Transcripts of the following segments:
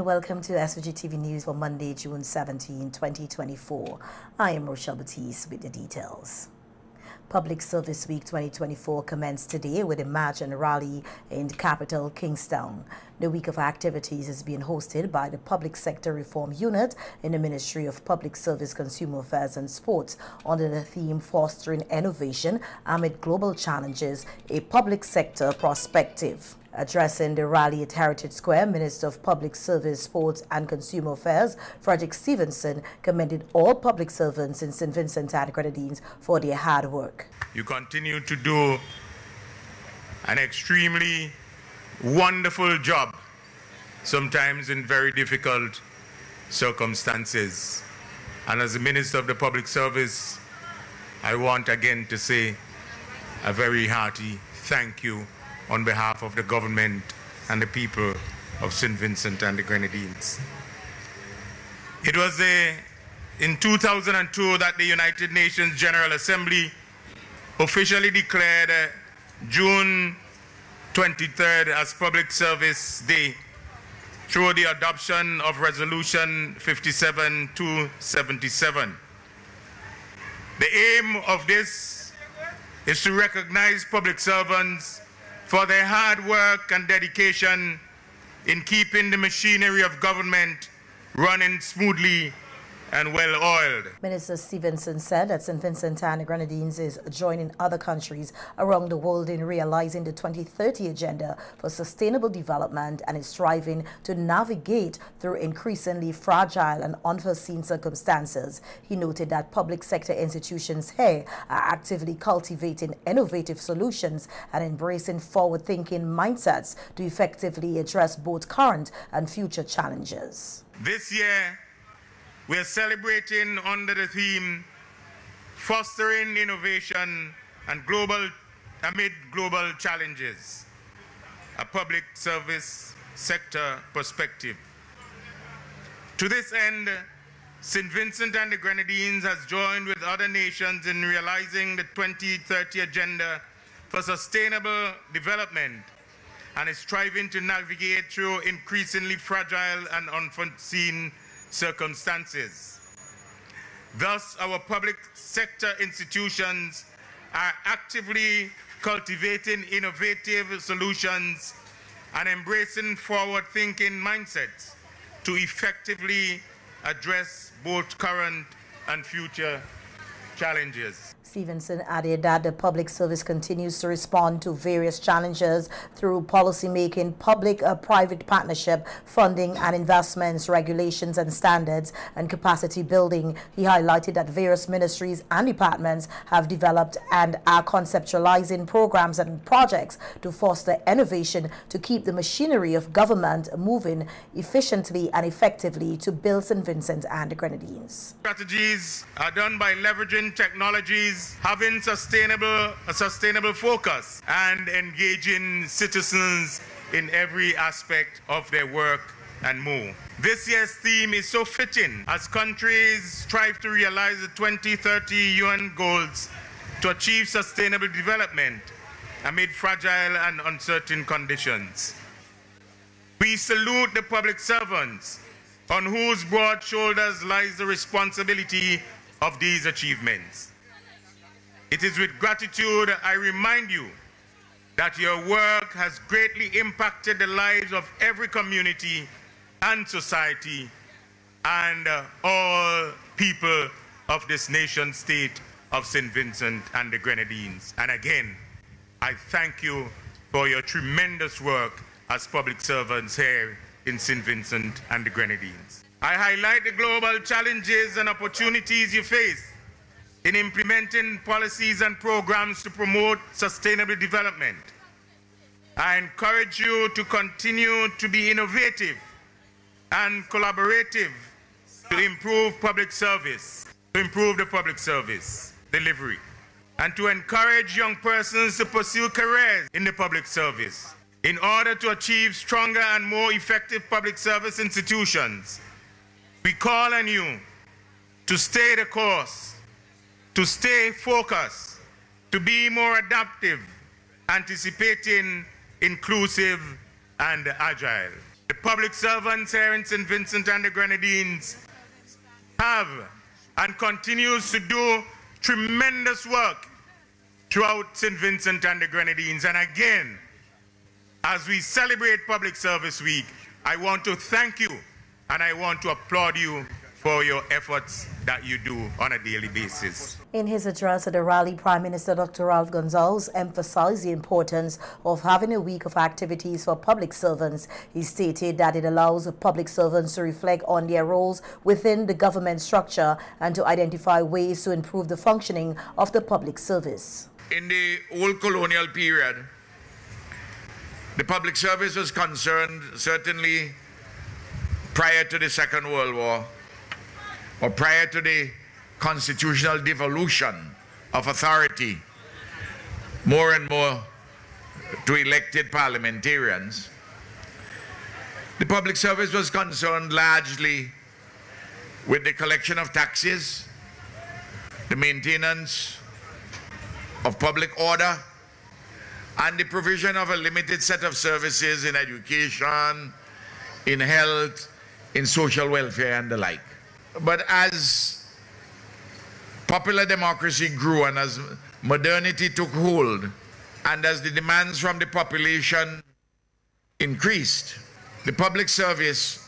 Welcome to SVG-TV News for Monday, June 17, 2024. I am Rochelle Batiste with the details. Public Service Week 2024 commenced today with a march and rally in the capital, Kingstown. The week of activities is being hosted by the Public Sector Reform Unit in the Ministry of Public Service, Consumer Affairs and Sports under the theme Fostering Innovation Amid Global Challenges, a Public Sector Perspective. Addressing the rally at Heritage Square, Minister of Public Service, Sports and Consumer Affairs, Frederick Stevenson, commended all public servants in St. Vincent and the Grenadines for their hard work. You continue to do an extremely wonderful job, sometimes in very difficult circumstances. And as the Minister of the Public Service, I want again to say a very hearty thank you on behalf of the government and the people of St. Vincent and the Grenadines. It was in 2002 that the United Nations General Assembly officially declared June 23rd as Public Service Day through the adoption of Resolution 57-277. The aim of this is to recognize public servants for their hard work and dedication in keeping the machinery of government running smoothly and well-oiled. Minister Stevenson said that St. Vincent and the Grenadines is joining other countries around the world in realizing the 2030 Agenda for Sustainable Development and is striving to navigate through increasingly fragile and unforeseen circumstances. He noted that public sector institutions here are actively cultivating innovative solutions and embracing forward-thinking mindsets to effectively address both current and future challenges. This year, we are celebrating under the theme Fostering Innovation and Amid Global Challenges, a Public Service Sector Perspective. To this end, St. Vincent and the Grenadines has joined with other nations in realizing the 2030 Agenda for Sustainable Development and is striving to navigate through increasingly fragile and unforeseen circumstances. Thus, our public sector institutions are actively cultivating innovative solutions and embracing forward-thinking mindsets to effectively address both current and future challenges. Stevenson added that the public service continues to respond to various challenges through policy-making, public-private partnership, funding and investments, regulations and standards, and capacity building. He highlighted that various ministries and departments have developed and are conceptualizing programs and projects to foster innovation to keep the machinery of government moving efficiently and effectively to build St. Vincent and the Grenadines. Strategies are done by leveraging technologies, having a sustainable focus, and engaging citizens in every aspect of their work and more. This year's theme is so fitting as countries strive to realize the 2030 UN goals to achieve sustainable development amid fragile and uncertain conditions. We salute the public servants on whose broad shoulders lies the responsibility of these achievements. It is with gratitude I remind you that your work has greatly impacted the lives of every community and society and all people of this nation state of St. Vincent and the Grenadines. And again, I thank you for your tremendous work as public servants here in St. Vincent and the Grenadines. I highlight the global challenges and opportunities you face in implementing policies and programs to promote sustainable development. I encourage you to continue to be innovative and collaborative to improve public service, to improve the public service delivery, and to encourage young persons to pursue careers in the public service. In order to achieve stronger and more effective public service institutions, we call on you to stay the course, to stay focused, to be more adaptive, anticipating, inclusive, and agile. The public servants here in St. Vincent and the Grenadines have and continues to do tremendous work throughout St. Vincent and the Grenadines. And again, as we celebrate Public Service Week, I want to thank you and I want to applaud you for your efforts that you do on a daily basis. In his address at the rally, Prime Minister Dr. Ralph Gonsalves emphasized the importance of having a week of activities for public servants. He stated that it allows public servants to reflect on their roles within the government structure and to identify ways to improve the functioning of the public service. In the old colonial period, the public service was concerned, certainly prior to the Second World War, or prior to the constitutional devolution of authority, more and more to elected parliamentarians. The public service was concerned largely with the collection of taxes, the maintenance of public order, and the provision of a limited set of services in education, in health, in social welfare and the like. But as popular democracy grew and as modernity took hold and as the demands from the population increased, the public service,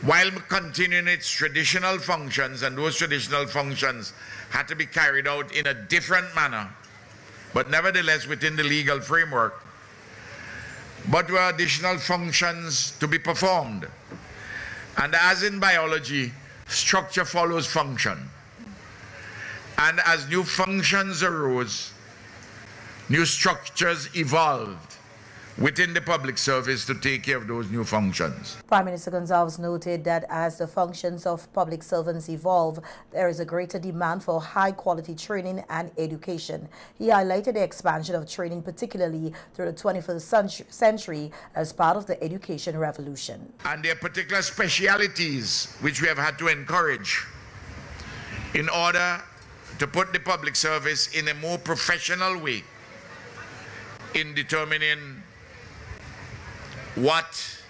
while continuing its traditional functions, and those traditional functions had to be carried out in a different manner, but nevertheless within the legal framework, but were additional functions to be performed. And as in biology, structure follows function. And as new functions arose, new structures evolved within the public service to take care of those new functions. Prime Minister Gonsalves noted that as the functions of public servants evolve, there is a greater demand for high-quality training and education. He highlighted the expansion of training, particularly through the 21st century, as part of the education revolution. And there are particular specialities which we have had to encourage in order to put the public service in a more professional way in determining what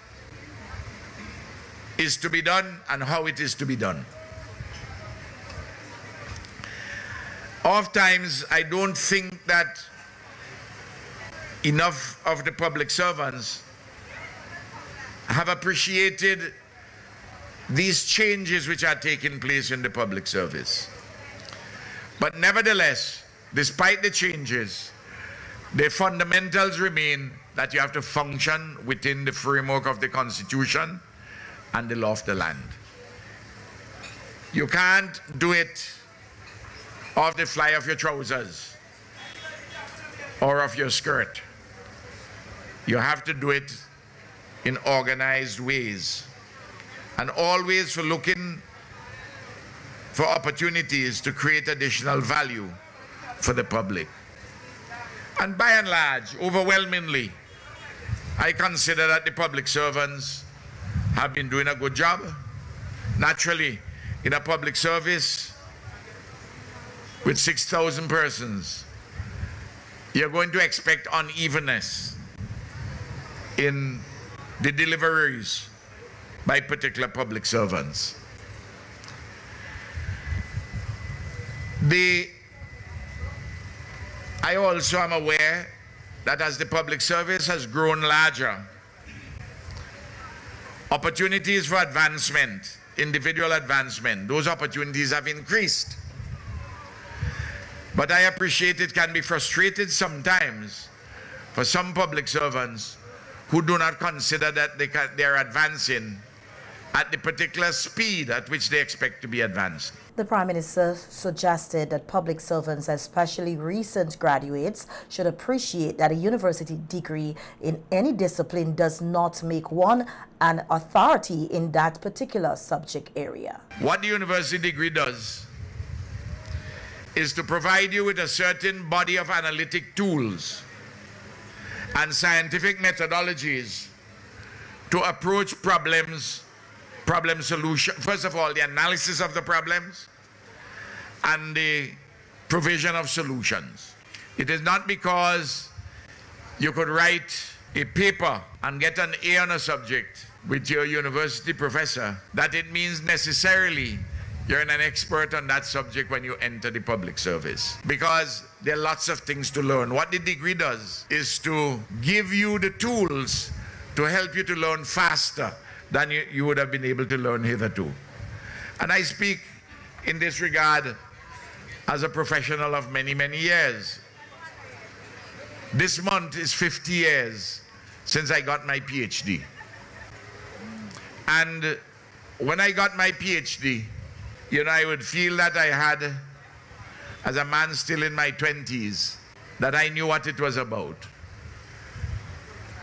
is to be done and how it is to be done. Oftentimes, I don't think that enough of the public servants have appreciated these changes which are taking place in the public service. But nevertheless, despite the changes, the fundamentals remain that you have to function within the framework of the Constitution and the law of the land. You can't do it off the fly of your trousers or of your skirt. You have to do it in organized ways, and always for looking for opportunities to create additional value for the public. And by and large, overwhelmingly, I consider that the public servants have been doing a good job. Naturally, in a public service with 6,000 persons, you're going to expect unevenness in the deliveries by particular public servants. I also am aware that as the public service has grown larger, opportunities for advancement, individual advancement, those opportunities have increased. But I appreciate it can be frustrated sometimes for some public servants who do not consider that they are advancing at the particular speed at which they expect to be advanced. The Prime Minister suggested that public servants, especially recent graduates, should appreciate that a university degree in any discipline does not make one an authority in that particular subject area. What the university degree does is to provide you with a certain body of analytic tools and scientific methodologies to approach problem solution. First of all, the analysis of the problems and the provision of solutions. It is not because you could write a paper and get an A on a subject with your university professor, that it means necessarily you're an expert on that subject when you enter the public service. Because there are lots of things to learn. What the degree does is to give you the tools to help you to learn faster than you would have been able to learn hitherto. And I speak in this regard as a professional of many, many years. This month is 50 years since I got my PhD. And when I got my PhD, you know, I would feel that I had, as a man still in my 20s, that I knew what it was about.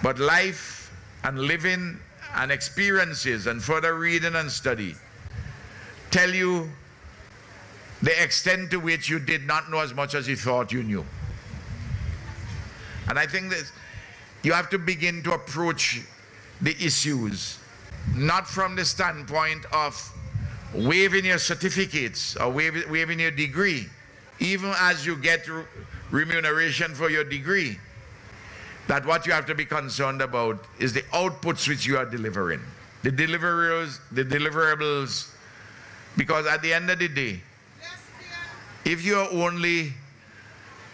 But life and living and experiences and further reading and study tell you the extent to which you did not know as much as you thought you knew. And I think that you have to begin to approach the issues not from the standpoint of waving your certificates or waving your degree, even as you get remuneration for your degree, that what you have to be concerned about is the outputs which you are delivering, the deliverables, because at the end of the day, if you are only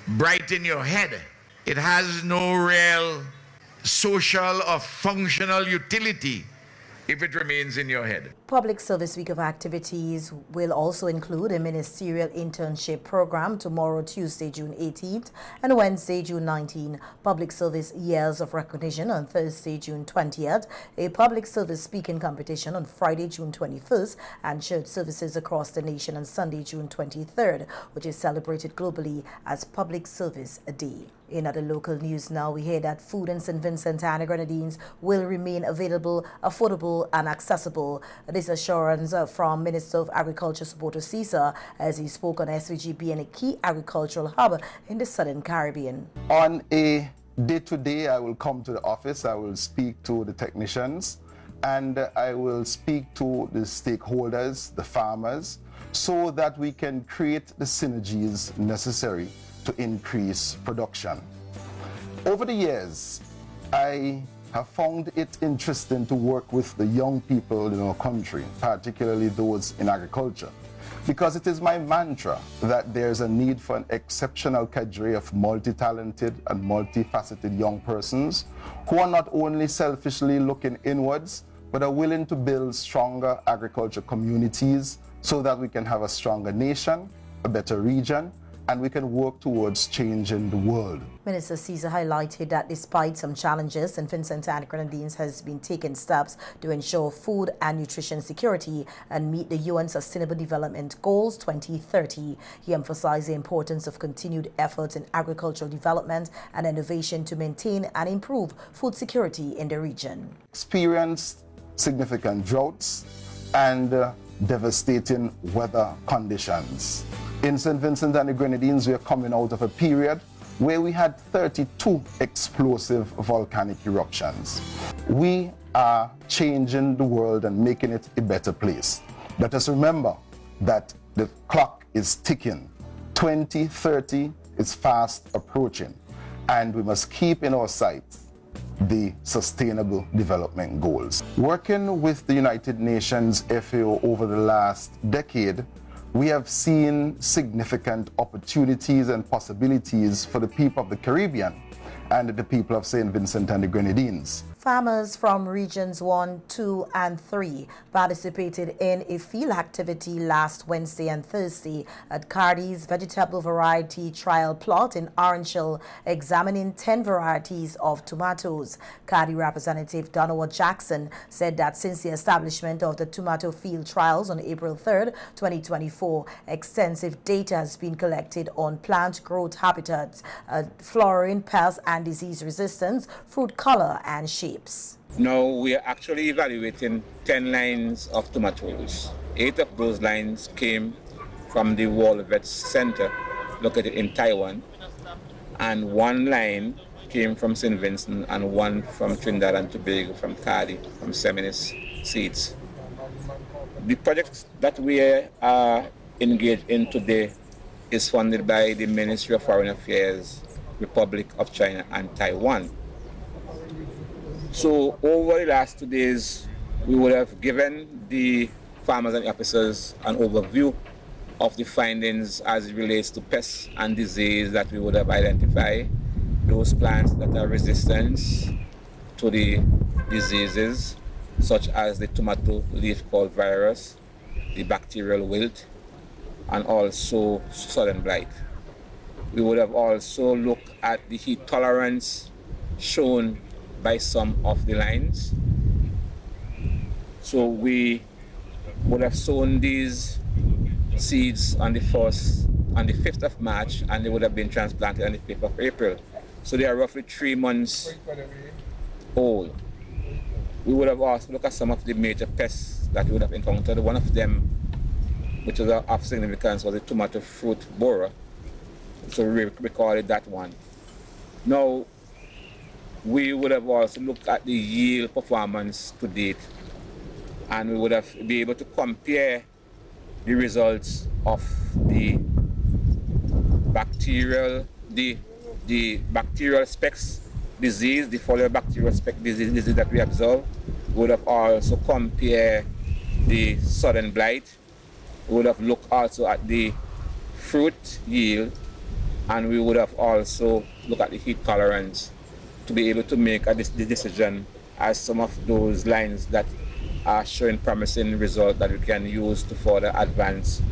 bright in your head, it has no real social or functional utility if it remains in your head. Public Service Week of activities will also include a ministerial internship program tomorrow, Tuesday, June 18th, and Wednesday, June 19th. Public Service Years of Recognition on Thursday, June 20th, a public service speaking competition on Friday, June 21st, and church services across the nation on Sunday, June 23rd, which is celebrated globally as Public Service Day. In other local news now, we hear that food in St. Vincent and the Grenadines will remain available, affordable and accessible. This assurance from Minister of Agriculture Suboto Caesar as he spoke on SVG being a key agricultural hub in the Southern Caribbean. On a day-to-day, I will come to the office, I will speak to the technicians, and I will speak to the stakeholders, the farmers, so that we can create the synergies necessary to increase production. Over the years, I have found it interesting to work with the young people in our country, particularly those in agriculture, because it is my mantra that there's a need for an exceptional cadre of multi-talented and multifaceted young persons who are not only selfishly looking inwards, but are willing to build stronger agriculture communities so that we can have a stronger nation, a better region, and we can work towards changing the world. Minister Caesar highlighted that despite some challenges, St. Vincent and Grenadines has been taking steps to ensure food and nutrition security and meet the UN Sustainable Development Goals 2030. He emphasized the importance of continued efforts in agricultural development and innovation to maintain and improve food security in the region. Experienced significant droughts and devastating weather conditions. In St. Vincent and the Grenadines, we are coming out of a period where we had 32 explosive volcanic eruptions. We are changing the world and making it a better place. Let us remember that the clock is ticking. 2030 is fast approaching, and we must keep in our sights the Sustainable Development Goals. Working with the United Nations FAO over the last decade, we have seen significant opportunities and possibilities for the people of the Caribbean and the people of St. Vincent and the Grenadines. Farmers from regions 1, 2 and 3 participated in a field activity last Wednesday and Thursday at Cardi's vegetable variety trial plot in Orange Hill, examining 10 varieties of tomatoes. Cardi representative Donowa Jackson said that since the establishment of the tomato field trials on April 3rd, 2024, extensive data has been collected on plant growth habitats, flowering, pest and disease resistance, fruit color and shape. Now we are actually evaluating 10 lines of tomatoes. 8 of those lines came from the Walvet Center located in Taiwan, and 1 line came from St. Vincent and 1 from Trinidad and Tobago, from Cardi, from Seminis Seeds. The project that we are engaged in today is funded by the Ministry of Foreign Affairs, Republic of China and Taiwan. So over the last 2 days, we would have given the farmers and officers an overview of the findings as it relates to pests and disease that we would have identified, those plants that are resistant to the diseases such as the tomato leaf curl virus, the bacterial wilt, and also southern blight. We would have also looked at the heat tolerance shown by some of the lines. So we would have sown these seeds on the 5th of March, and they would have been transplanted on the 5th of April. So they are roughly 3 months old. We would have also looked at some of the major pests that we would have encountered. One of them, which was of significance, was the tomato fruit borer. So we recorded that one. Now, we would have also looked at the yield performance to date, and we would have been able to compare the results of the bacterial specks disease, the foliar bacterial speck disease that we observed. We would have also compared the southern blight. We would have looked also at the fruit yield, and we would have also looked at the heat tolerance to be able to make the decision as some of those lines that are showing promising results that we can use to further advance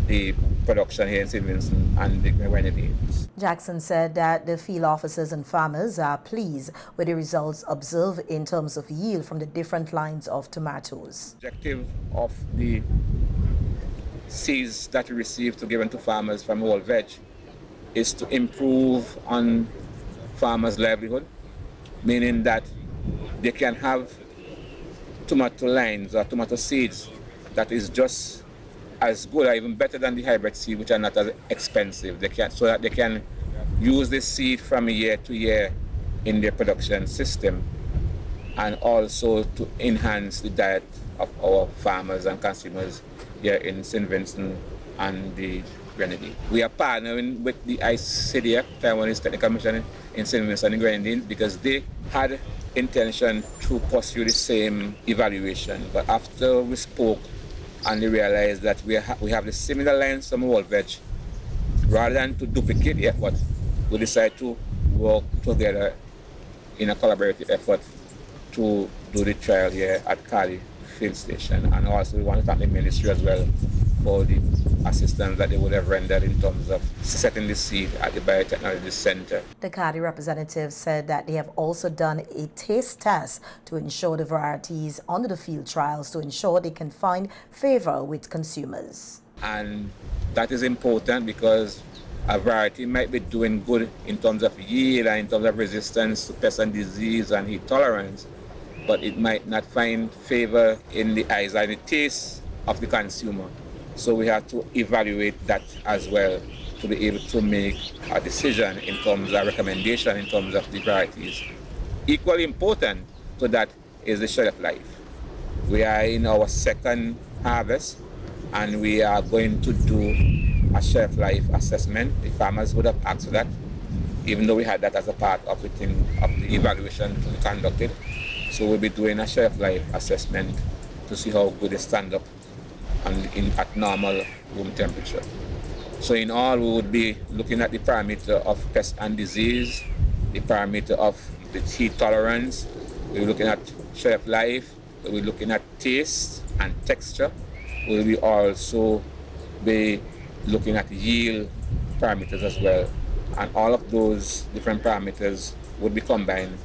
the production here in St. Vincent and the Grenadines. Jackson said that the field officers and farmers are pleased with the results observed in terms of yield from the different lines of tomatoes. The objective of the seeds that we receive to given to farmers from Whole Veg is to improve on farmers' livelihood, meaning that they can have tomato lines or tomato seeds that is just as good or even better than the hybrid seed, which are not as expensive. So that they can use this seed from year to year in their production system, and also to enhance the diet of our farmers and consumers here in St. Vincent and the Grenadines. We are partnering with the ICDF, Taiwanese Technical Mission in St. Vincent and the Grenadines, because they had intention to pursue the same evaluation. But after we spoke and they realized that we have the similar lines from Whole Veg, rather than to duplicate the effort, we decided to work together in a collaborative effort to do the trial here at Cali Field Station. And also we want to thank the ministry as well for the assistance that they would have rendered in terms of setting the seed at the Biotechnology Center. The CADI representative said that they have also done a taste test to ensure the varieties under the field trials to ensure they can find favor with consumers. And that is important because a variety might be doing good in terms of yield and in terms of resistance to pest and disease and heat tolerance, but it might not find favor in the eyes and the taste of the consumer. So we have to evaluate that as well to be able to make a decision in terms of recommendation in terms of the varieties. Equally important to that is the shelf life. We are in our second harvest and we are going to do a shelf life assessment. The farmers would have asked for that, even though we had that as a part of the evaluation to be conducted. So we'll be doing a shelf life assessment to see how good they stand up and at normal room temperature. So in all, we would be looking at the parameter of pest and disease, the parameter of the heat tolerance, we're looking at shelf life, we're looking at taste and texture. We'll be also be looking at yield parameters as well. And all of those different parameters would be combined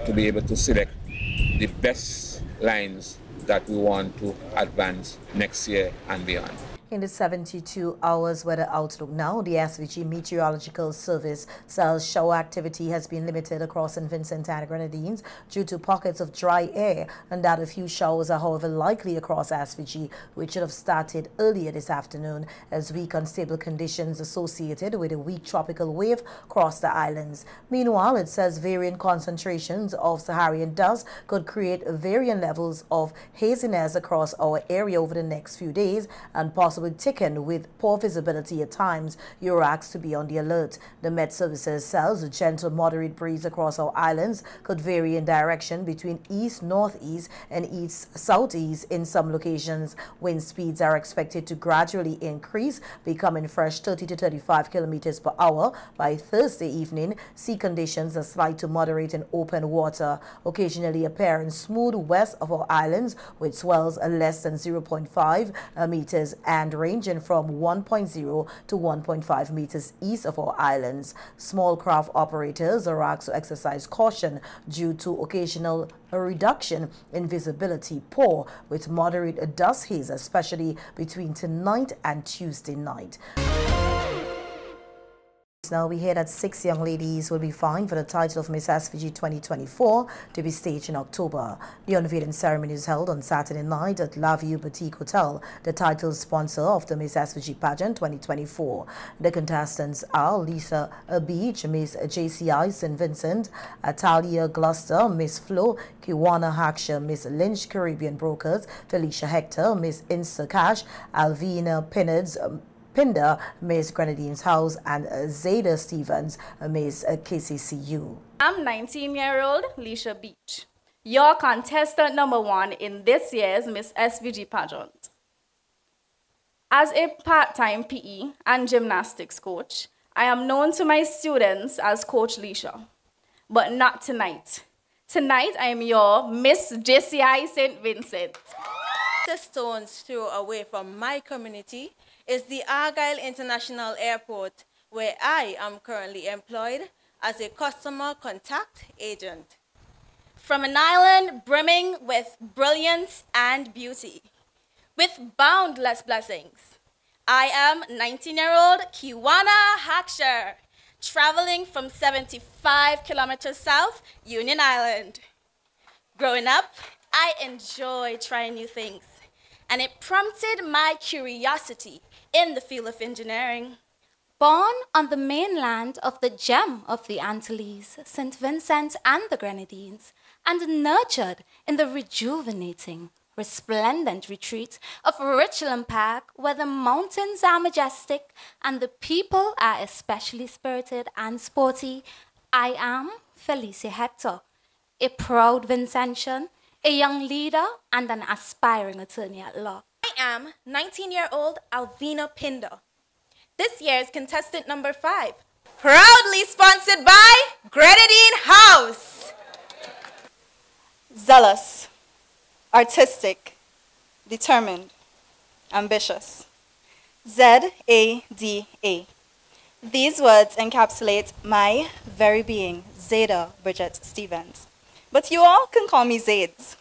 to be able to select the best lines that we want to advance next year and beyond. In the 72 hours weather outlook now, the SVG Meteorological Service says shower activity has been limited across St. Vincent and Grenadines due to pockets of dry air, and that a few showers are however likely across SVG, which should have started earlier this afternoon as weak unstable conditions associated with a weak tropical wave crossed the islands. Meanwhile, it says varying concentrations of Saharan dust could create varying levels of haziness across our area over the next few days and possible will thicken with poor visibility at times. You are asked to be on the alert. The Met Services says a gentle moderate breeze across our islands could vary in direction between east-northeast and east-southeast in some locations. Wind speeds are expected to gradually increase, becoming fresh 30 to 35 kilometers per hour by Thursday evening. Sea conditions are slight to moderate in open water, occasionally appearing smooth west of our islands with swells less than 0.5 meters and ranging from 1.0 to 1.5 meters east of our islands. Small craft operators are asked to exercise caution due to occasional reduction in visibility, poor with moderate dust haze, especially between tonight and Tuesday night. Now we hear that 6 young ladies will be fined for the title of Miss SVG 2024 to be staged in October. The unveiling ceremony is held on Saturday night at La View Boutique Hotel, the title sponsor of the Miss SVG pageant 2024. The contestants are Lisa Beach, Miss JCI St. Vincent, Atalia Gloucester, Miss Flo, Kiwana Haksha, Miss Lynch Caribbean Brokers, Felicia Hector, Miss Insta Cash, Alvina Pinder, Miss Grenadine's House, and Zada Stevens, Miss KCCU. I'm 19-year-old Leisha Beach, your contestant number 1 in this year's Miss SVG pageant. As a part-time PE and gymnastics coach, I am known to my students as Coach Leisha, but not tonight. Tonight, I am your Miss JCI St. Vincent. The stone's throw away from my community is the Argyle International Airport, where I am currently employed as a customer contact agent. From an island brimming with brilliance and beauty, with boundless blessings, I am 19-year-old Kiwana Haksha, traveling from 75 kilometers south, Union Island. Growing up, I enjoy trying new things, and it prompted my curiosity in the field of engineering. Born on the mainland of the gem of the Antilles, St. Vincent and the Grenadines, and nurtured in the rejuvenating, resplendent retreat of Richland Park, where the mountains are majestic and the people are especially spirited and sporty, I am Felicia Hector, a proud Vincentian, a young leader, and an aspiring attorney at law. I am 19-year-old Alvina Pinder, this year's contestant number 5, proudly sponsored by Grenadine House. Zealous, artistic, determined, ambitious. Z-A-D-A. These words encapsulate my very being, Zada Bridget Stevens. But you all can call me Zades.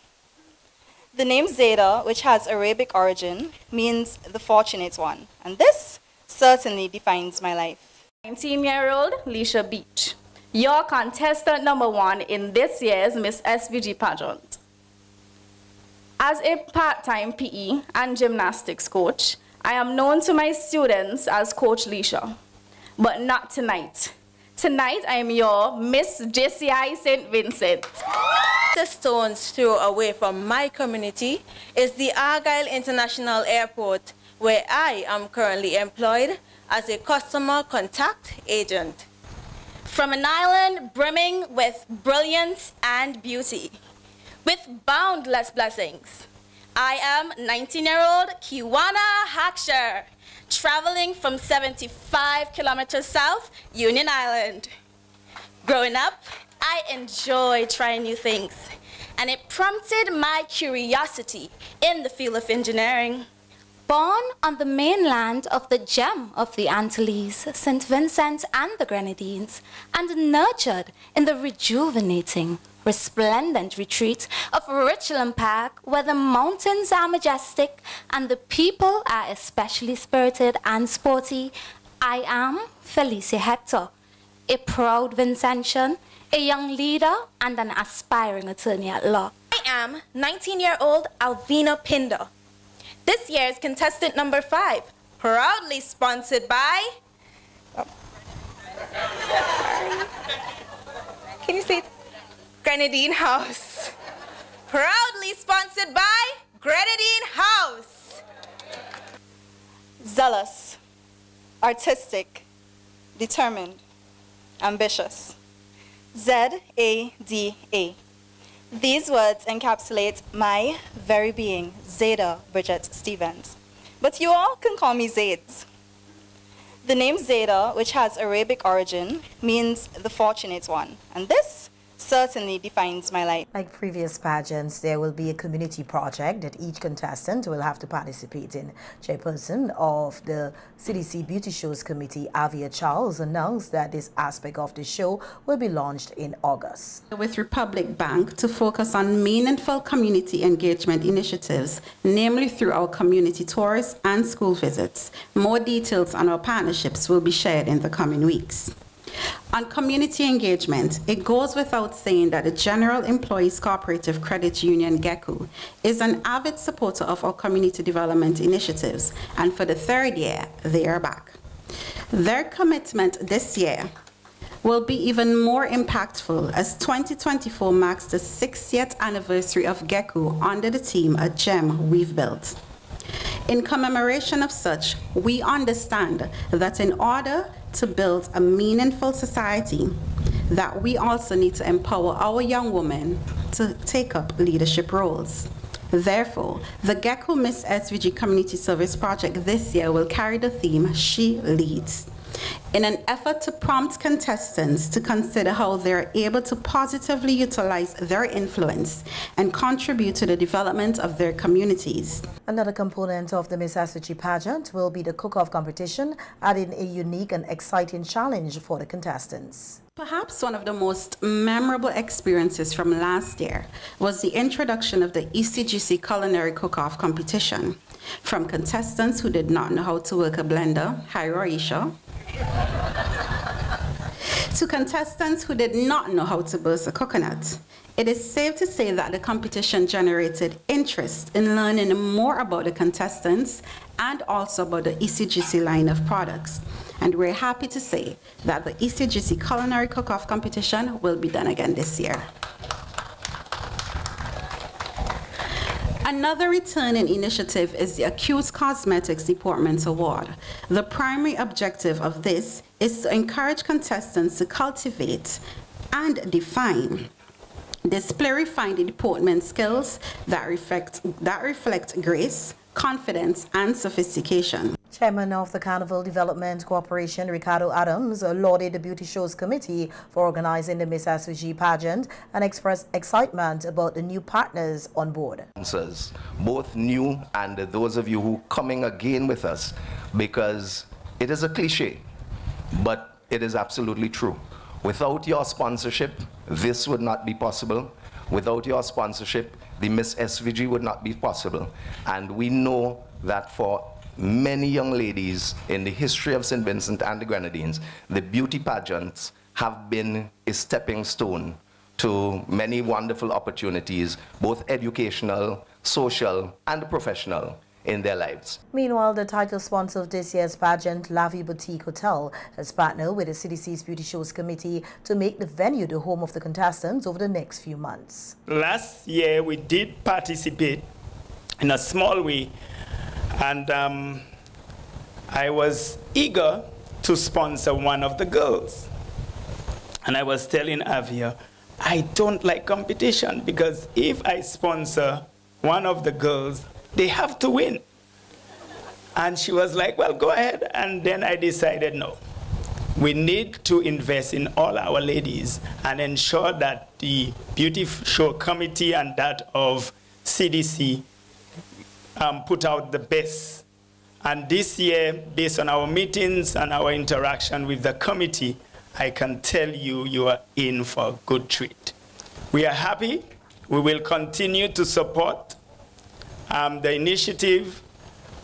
The name Zada, which has Arabic origin, means the fortunate one, and this certainly defines my life. 19-year-old Leisha Beach, your contestant number 1 in this year's Miss SVG pageant. As a part-time PE and gymnastics coach, I am known to my students as Coach Leisha, but not tonight. Tonight, I am your Miss JCI St. Vincent. The stone's throw away from my community is the Argyle International Airport, where I am currently employed as a customer contact agent. From an island brimming with brilliance and beauty, with boundless blessings, I am 19-year-old Kiwana Haksha, traveling from 75 kilometers south, Union Island. Growing up, I enjoy trying new things, and it prompted my curiosity in the field of engineering. Born on the mainland of the gem of the Antilles, St. Vincent and the Grenadines, and nurtured in the rejuvenating, resplendent retreat of Richland Park, where the mountains are majestic and the people are especially spirited and sporty, I am Felicia Hector, a proud Vincentian, a young leader, and an aspiring attorney at law. I am 19-year-old Alvina Pinder, this year's contestant number 5, proudly sponsored by... Can you say it? Grenadine House. Proudly sponsored by Grenadine House. zealous, artistic, determined, ambitious. Z-A-D-A. These words encapsulate my very being, Zada Bridget Stevens. But you all can call me Zades. The name Zada, which has Arabic origin, means the fortunate one. And this certainly defines my life. Like previous pageants, there will be a community project that each contestant will have to participate in. Chairperson of the CDC Beauty Shows Committee, Avia Charles, announced that this aspect of the show will be launched in August. With Republic Bank to focus on meaningful community engagement initiatives, namely through our community tours and school visits. More details on our partnerships will be shared in the coming weeks. On community engagement, it goes without saying that the General Employees Cooperative Credit Union, GECU, is an avid supporter of our community development initiatives, and for the third year, they are back. Their commitment this year will be even more impactful as 2024 marks the 60th anniversary of GECU under the theme A Gem We've Built. In commemoration of such, we understand that in order to build a meaningful society, that we also need to empower our young women to take up leadership roles. Therefore, the GECU Miss SVG Community Service Project this year will carry the theme, She Leads, in an effort to prompt contestants to consider how they're able to positively utilize their influence and contribute to the development of their communities. Another component of the Miss SVG pageant will be the cook-off competition, adding a unique and exciting challenge for the contestants. Perhaps one of the most memorable experiences from last year was the introduction of the ECGC Culinary Cook-Off competition. From contestants who did not know how to work a blender, hi Roisha, to contestants who did not know how to burst a coconut. It is safe to say that the competition generated interest in learning more about the contestants and also about the ECGC line of products. And we're happy to say that the ECGC Culinary Cook-Off competition will be done again this year. Another returning initiative is the Acute Cosmetics Department Award. The primary objective of this is to encourage contestants to cultivate and define, display refined deportment skills that reflect grace, confidence, and sophistication. Chairman of the Carnival Development Corporation, Ricardo Adams, lauded the Beauty Shows Committee for organizing the Miss SVG pageant and expressed excitement about the new partners on board. Both new and those of you who are coming again with us, because it is a cliche, but it is absolutely true. Without your sponsorship, this would not be possible. Without your sponsorship, the Miss SVG would not be possible. And we know that for many young ladies in the history of St. Vincent and the Grenadines, the beauty pageants have been a stepping stone to many wonderful opportunities, both educational, social, and professional in their lives. Meanwhile, the title sponsor of this year's pageant, La Vie Boutique Hotel, has partnered with the CDC's Beauty Shows Committee to make the venue the home of the contestants over the next few months. Last year, we did participate in a small way, and I was eager to sponsor one of the girls. And I was telling Avia, I don't like competition, because if I sponsor one of the girls, they have to win. And she was like, well, go ahead. And then I decided, no. We need to invest in all our ladies and ensure that the Beauty Show Committee and that of CDC put out the best. And this year, based on our meetings and our interaction with the committee, I can tell you, you are in for a good treat. We are happy. We will continue to support the initiative,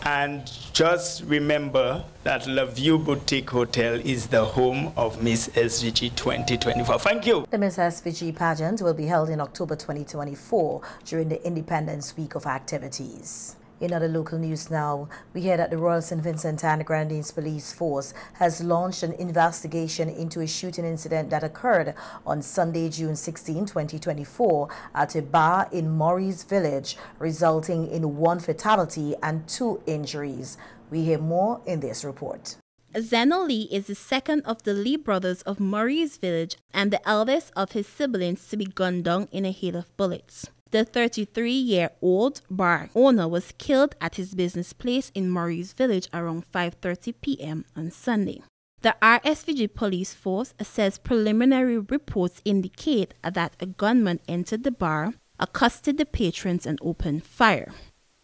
and just remember that La Vie Boutique Hotel is the home of Miss SVG 2024. Thank you. The Miss SVG pageant will be held in October 2024 during the Independence Week of activities. In other local news now, we hear that the Royal St. Vincent and Grenadines Police Force has launched an investigation into a shooting incident that occurred on Sunday, June 16, 2024 at a bar in Maurice Village, resulting in 1 fatality and 2 injuries. We hear more in this report. Zeno Lee is the second of the Lee brothers of Murray's Village and the eldest of his siblings to be gunned down in a hail of bullets. The 33-year-old bar owner was killed at his business place in Murray's Village around 5:30 p.m. on Sunday. The RSVG police force says preliminary reports indicate that a gunman entered the bar, accosted the patrons, and opened fire.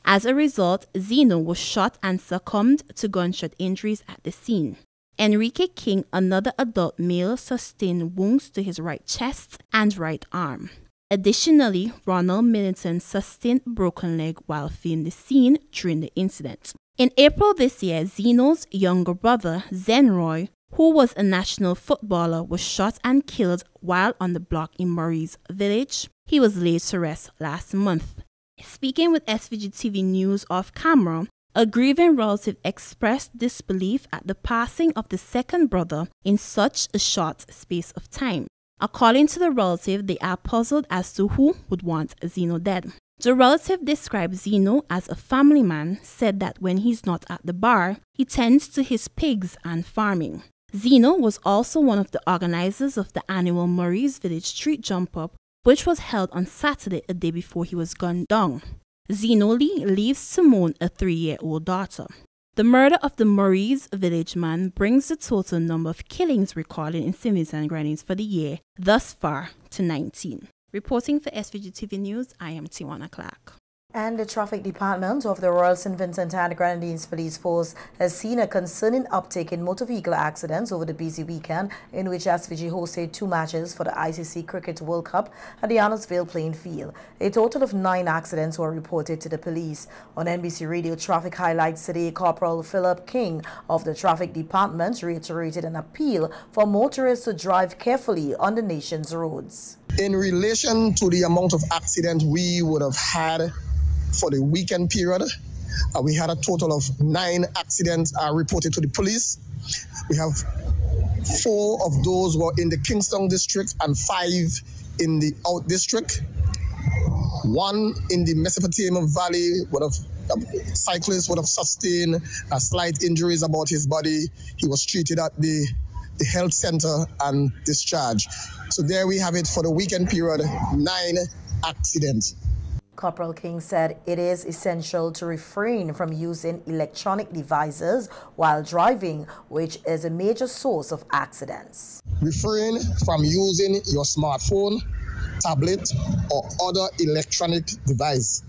As a result, Zeno was shot and succumbed to gunshot injuries at the scene. Enrique King, another adult male, sustained wounds to his right chest and right arm. Additionally, Ronald Millington sustained a broken leg while fleeing the scene during the incident. In April this year, Zeno's younger brother, Zenroy, who was a national footballer, was shot and killed while on the block in Murray's Village. He was laid to rest last month. Speaking with SVG-TV News off camera, a grieving relative expressed disbelief at the passing of the second brother in such a short space of time. According to the relative, they are puzzled as to who would want Zeno dead. The relative described Zeno as a family man, said that when he's not at the bar, he tends to his pigs and farming. Zeno was also one of the organizers of the annual Murray's Village Street Jump Up, which was held on Saturday, a day before he was gunned down. Zeno Lee leaves Simone, a 3-year-old daughter. The murder of the Murray's Village man brings the total number of killings recorded in St. Vincent and Grenadines for the year thus far to 19. Reporting for SVG-TV News, I am Tiwana Clark. And the Traffic Department of the Royal St. Vincent and Grenadines Police Force has seen a concerning uptick in motor vehicle accidents over the busy weekend in which SVG hosted 2 matches for the ICC Cricket World Cup at the Arnoldville playing field. A total of 9 accidents were reported to the police. On NBC Radio Traffic Highlights today, Corporal Philip King of the Traffic Department reiterated an appeal for motorists to drive carefully on the nation's roads. In relation to the amount of accidents we would have had for the weekend period, we had a total of 9 accidents reported to the police. We have 4 of those were in the Kingston district and 5 in the Out district. 1 in the Mesopotamia Valley, cyclist would have sustained slight injuries about his body. He was treated at the health center and discharged. So there we have it for the weekend period, 9 accidents. Corporal King said it is essential to refrain from using electronic devices while driving, which is a major source of accidents. Refrain from using your smartphone, tablet, or other electronic device.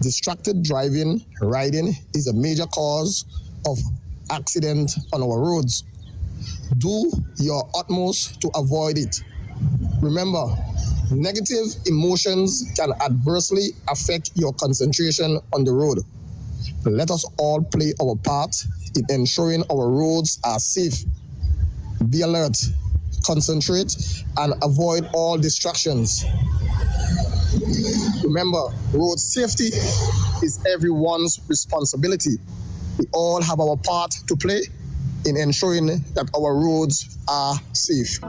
Distracted driving, riding is a major cause of accident on our roads. Do your utmost to avoid it. Remember, negative emotions can adversely affect your concentration on the road. Let us all play our part in ensuring our roads are safe. Be alert, concentrate, and avoid all distractions. Remember, road safety is everyone's responsibility. We all have our part to play in ensuring that our roads are safe.